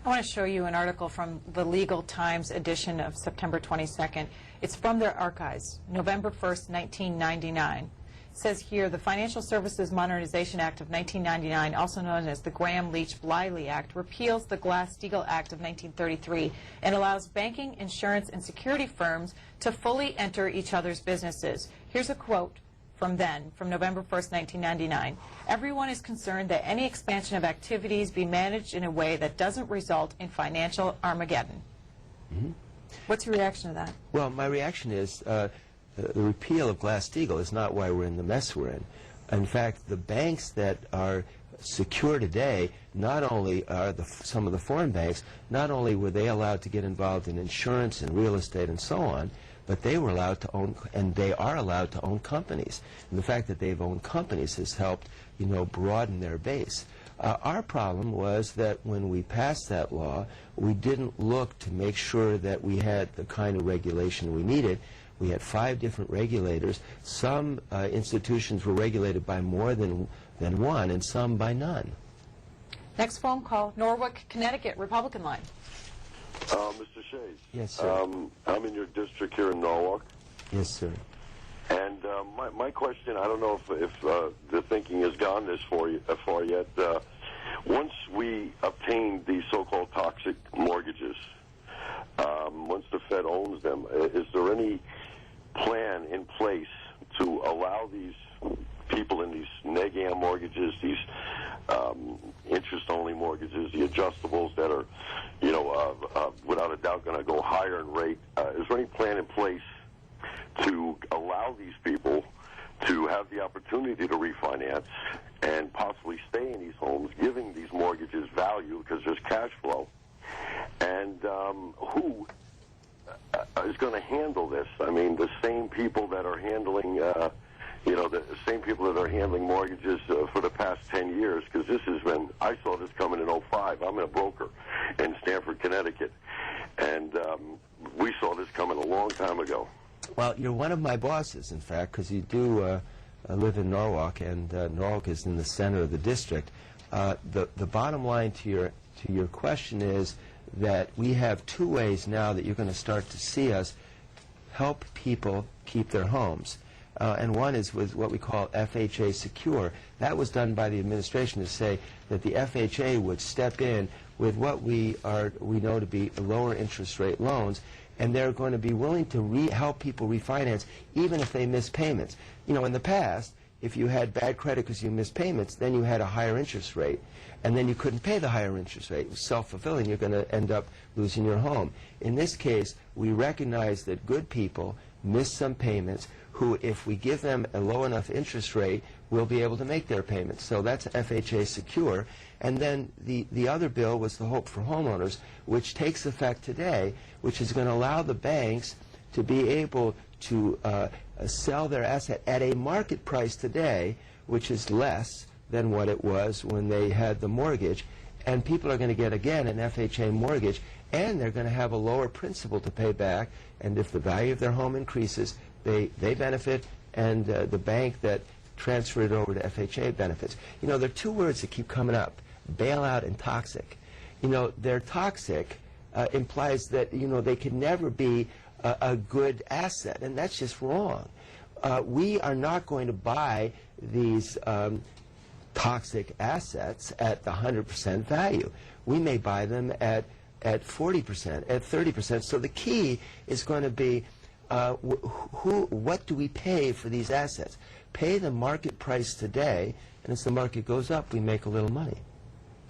I want to show you an article from the Legal Times edition of September 22nd. It's from their archives, November 1st, 1999. It says here, the Financial Services Modernization Act of 1999, also known as the Graham-Leach-Bliley Act, repeals the Glass Steagall Act of 1933 and allows banking, insurance, and security firms to fully enter each other's businesses. Here's a quote from then, from November 1st, 1999. Everyone is concerned that any expansion of activities be managed in a way that doesn't result in financial Armageddon. Mm-hmm. What's your reaction to that? Well, my reaction is the repeal of Glass Steagall is not why we're in the mess we're in. In fact, the banks that are secure today, not only are some of the foreign banks, not only were they allowed to get involved in insurance and real estate and so on, but they were allowed to own, and they are allowed to own companies. And the fact that they've owned companies has helped, broaden their base. Our problem was that when we passed that law, we didn't look to make sure that we had the kind of regulation we needed. We had 5 different regulators. Some institutions were regulated by more than one, and some by none. Next phone call, Norwalk, Connecticut, Republican line. Mr. Shays. Yes, sir. I'm in your district here in Norwalk. Yes, sir. And my question, I don't know if the thinking has gone this far yet. Once we obtain these so-called toxic mortgages, once the Fed owns them, is there any plan in place to allow these people in these neg-am mortgages, these interest-only mortgages, the adjustables that are, without a doubt going to go higher in rate, is there any plan in place to allow these people to have the opportunity to refinance and possibly stay in these homes, giving these mortgages value because there's cash flow? And who is going to handle this? I mean, the same people that are handling, the same people that are handling mortgages for the past 10 years, because this has been, I saw this coming in '05. I'm a broker in Stamford, Connecticut, and we saw this coming a long time ago. Well, you're one of my bosses, in fact, because you do live in Norwalk, and Norwalk is in the center of the district. The bottom line to your question is that we have 2 ways now that you're going to start to see us help people keep their homes. And one is with what we call FHA Secure. That was done by the administration to say that the FHA would step in with what we know to be lower interest rate loans, and they're going to be willing to help people refinance even if they miss payments. In the past, if you had bad credit because you missed payments, then you had a higher interest rate, and then you couldn't pay the higher interest rate. It was self-fulfilling. You're going to end up losing your home. In this case, we recognize that good people miss some payments who, if we give them a low enough interest rate, will be able to make their payments. So that's FHA Secure. And then the other bill was the Hope for Homeowners, which takes effect today, which is going to allow the banks to be able to sell their asset at a market price today, which is less than what it was when they had the mortgage. And people are going to get, again, an FHA mortgage, and they're going to have a lower principal to pay back. And if the value of their home increases, they benefit, and the bank that transferred it over to FHA benefits. There are 2 words that keep coming up, bailout and toxic. They're toxic implies that, they can never be a good asset, and that's just wrong. We are not going to buy these toxic assets at the 100% value. We may buy them at 40%, at 30%. So the key is going to be what do we pay for these assets? Pay the market price today, and as the market goes up, we make a little money.